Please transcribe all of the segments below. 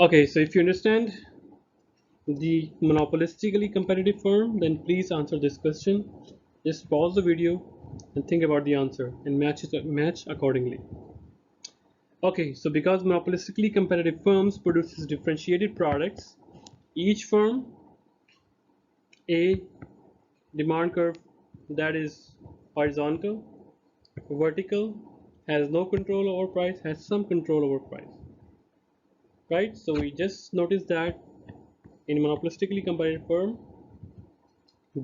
Okay, so if you understand the monopolistically competitive firm, then please answer this question. Just pause the video and think about the answer and match accordingly. Okay, so because monopolistically competitive firms produces differentiated products, each firm a demand curve that is horizontal, vertical, has no control over price, has some control over price, right? So we just noticed that in monopolistically competitive firm,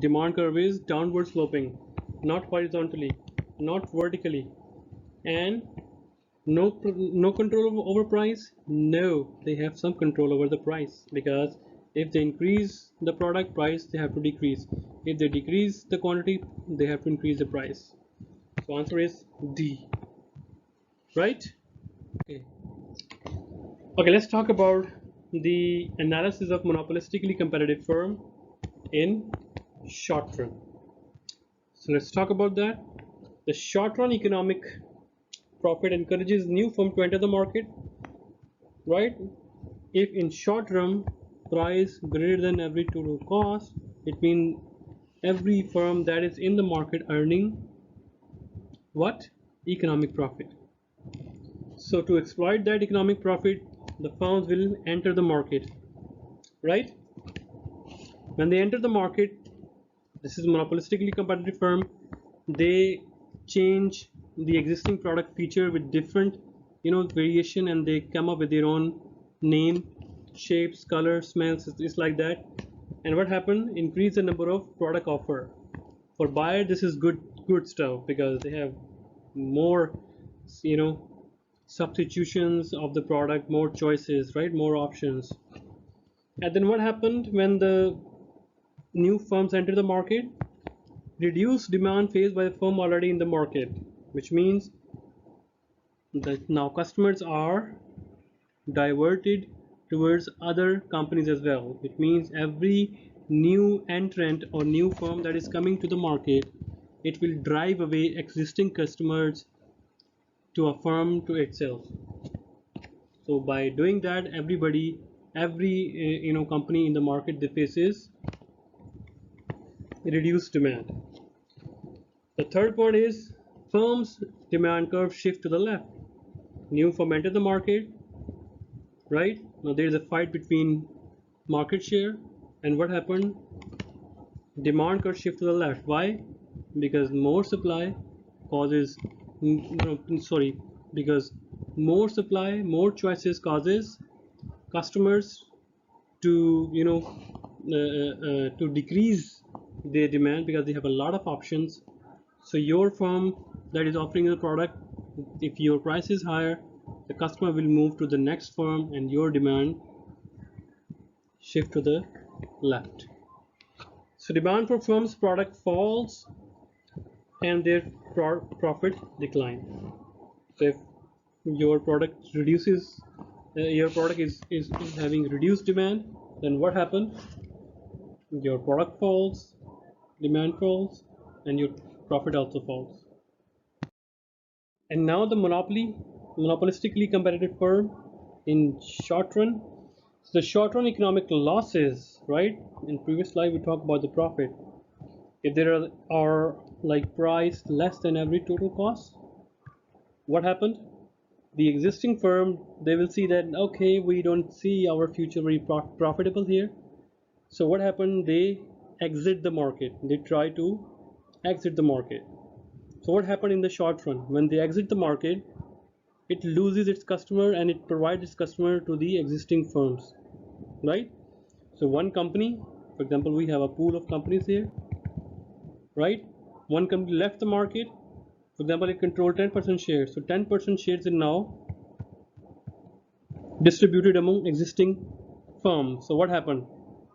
demand curve is downward sloping, not horizontally, not vertically, and no control over price. No, they have some control over the price, because if they increase the product price, they have to decrease. If they decrease the quantity, they have to increase the price. So answer is D, right? Okay. Okay, let's talk about the analysis of monopolistically competitive firm in short run. So let's talk about that. The short run economic profit encourages new firm to enter the market, right? If in short run price greater than every total cost, it means every firm that is in the market earning what? Economic profit. So to exploit that economic profit, the firms will enter the market, right? When they enter the market, this is monopolistically competitive firm, they change the existing product feature with different variation, and they come up with their own name, shapes, color, smells. It's like that. And what happened? Increase the number of product offer. For buyer, this is good stuff, because they have more you know substitutions of the product, more choices, right? More options. And then what happened when the new firms enter the market? Reduced demand faced by the firm already in the market, which means that now customers are diverted towards other companies as well. It means every new entrant or new firm that is coming to the market, it will drive away existing customers to a firm to itself. So by doing that, every company in the market, they faces reduced demand. The third point is firms demand curve shift to the left. New firm enter the market, right? Now there is a fight between market share, and what happened? Demand curve shift to the left. Why? Because more supply causes because more supply, more choices causes customers to to decrease their demand, because they have a lot of options. So your firm that is offering the product, if your price is higher, the customer will move to the next firm, and your demand shift to the left. So demand for firms product falls, and their profit decline. So if your product reduces, your product is having reduced demand, then what happens? Your product falls, demand falls, and your profit also falls. And now the monopolistically competitive firm in short run. So the short run economic losses, right? In previous slide we talked about the profit. If there are like price less than every total cost, what happened? The existing firm, they will see that okay, we don't see our future very profitable here. So what happened? They exit the market. They try to exit the market. So what happened in the short run? When they exit the market, it loses its customer, and it provides its customer to the existing firms, right? So one company, for example, we have a pool of companies here, right? One company left the market. For example, it controlled 10% shares. So 10% shares are now distributed among existing firms. So what happened?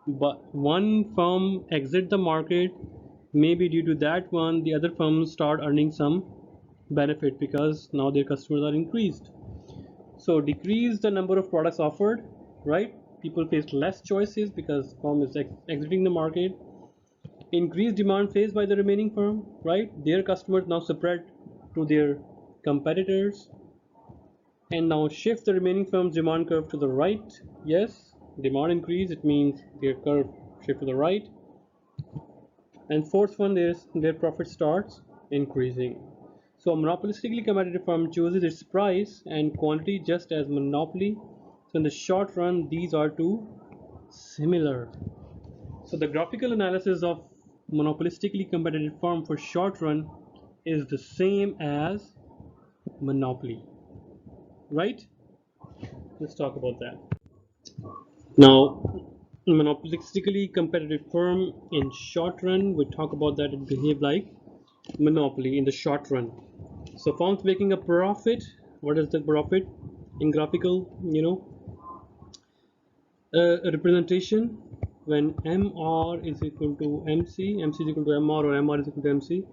But one firm exit the market, maybe due to that one, the other firms start earning some benefit, because now their customers are increased. So decrease the number of products offered, right? People face less choices because firm is exiting the market. Increased demand faced by the remaining firm, right? Their customers now spread to their competitors. And now shift the remaining firm's demand curve to the right. Yes, demand increase, it means their curve shift to the right. And fourth one is their profit starts increasing. So a monopolistically competitive firm chooses its price and quantity just as monopoly. So in the short run, these are two similar. So the graphical analysis of monopolistically competitive firm for short run is the same as monopoly, right? Let's talk about that. Now, monopolistically competitive firm in short run, we talk about that it behave like monopoly in the short run. So firms making a profit. What is the profit in graphical? Representation when MR is equal to MC, MC is equal to MR, or MR is equal to MC.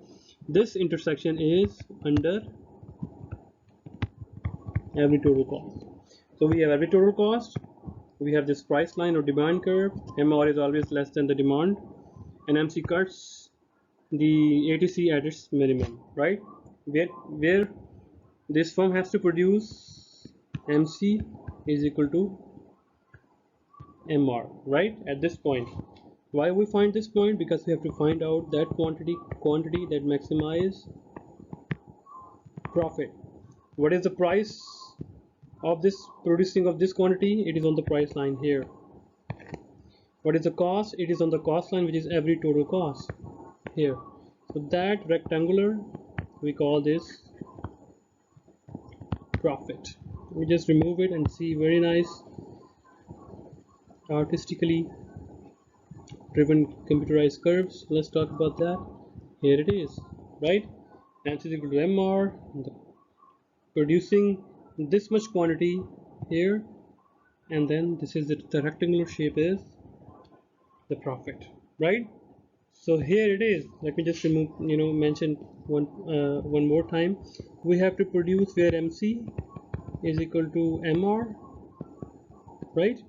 This intersection is under every total cost. So we have every total cost. We have this price line or demand curve. MR is always less than the demand, and MC cuts the ATC at its minimum, right? Where this firm has to produce MC is equal to MR, right? At this point. Why we find this point? Because we have to find out that quantity that maximize profit. What is the price of this producing of this quantity? It is on the price line here. What is the cost? It is on the cost line, which is every total cost here. So that rectangular, we call this profit. We just remove it and see very nice artistically driven computerized curves. Let's talk about that. Here it is, right? MC is equal to MR, producing this much quantity here, and then this is the rectangular shape is the profit, right? So here it is. Let me just remove, mention one more time. We have to produce where MC is equal to MR, right?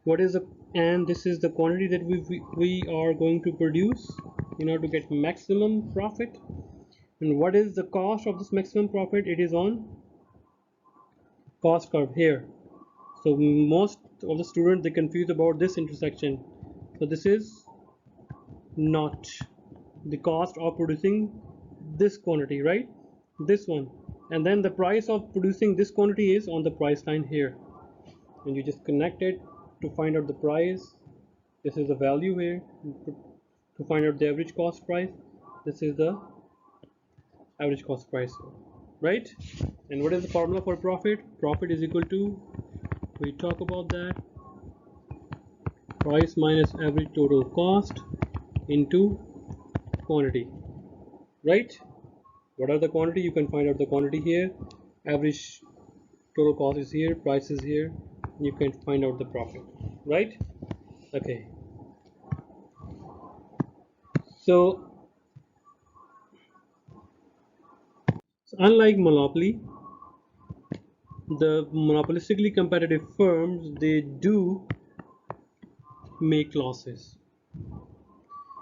What is the, and this is the quantity that we are going to produce in order to get maximum profit. And what is the cost of this maximum profit? It is on cost curve here. So most of the students, they confuse about this intersection. So this is not the cost of producing this quantity, right? This one, and then the price of producing this quantity is on the price line here, and you just connect it to find out the price. This is the value here. To find out the average cost price, this is the average cost price, right? And what is the formula for profit? Profit is equal to, we talk about that, price minus average total cost into quantity, right? What are the quantity? You can find out the quantity here. Average total cost is here, price is here. You can find out the profit, right? Okay. So unlike monopoly, the monopolistically competitive firms, they do make losses.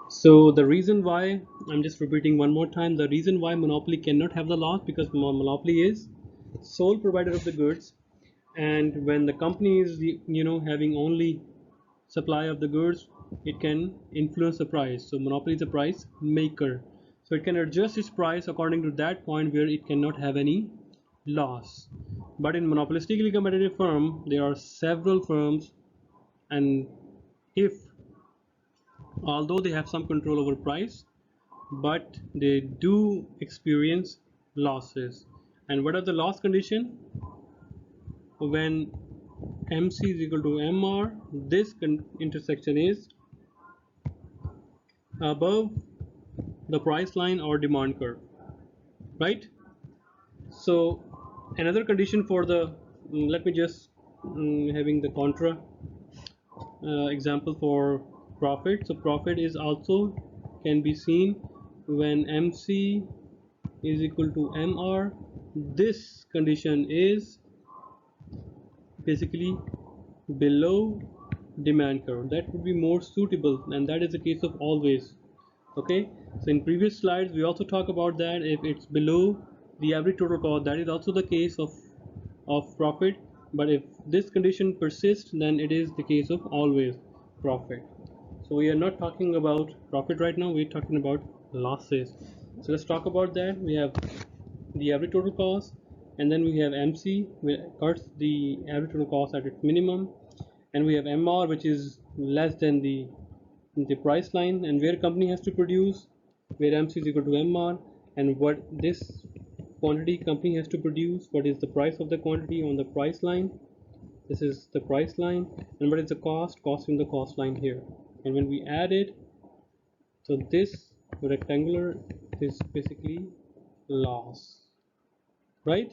So the reason why, I'm just repeating one more time, the reason why monopoly cannot have the loss, because monopoly is sole provider of the goods, and when the company is having only supply of the goods, it can influence the price. So monopoly is a price maker, so it can adjust its price according to that point where it cannot have any loss. But in monopolistically competitive firm, there are several firms, and if although they have some control over price, but they do experience losses. And what are the loss condition? When MC is equal to MR, this intersection is above the price line or demand curve, right? So another condition for the, let me just having the contra example for profit. So profit is also can be seen when MC is equal to MR. This condition is basically below demand curve. That would be more suitable, and that is the case of always. Okay, so in previous slides we also talk about that if it's below the average total cost, that is also the case of of profit, but if this condition persists, then it is the case of always profit. So we are not talking about profit right now, we're talking about losses. So let's talk about that. We have the average total cost, and then we have MC, which cuts the average total cost at its minimum, and we have MR, which is less than the price line, and where company has to produce, where MC is equal to MR, and what this quantity company has to produce, what is the price of the quantity on the price line. This is the price line, and what is the cost in the cost line here. And when we add it, so this rectangular is basically loss, right?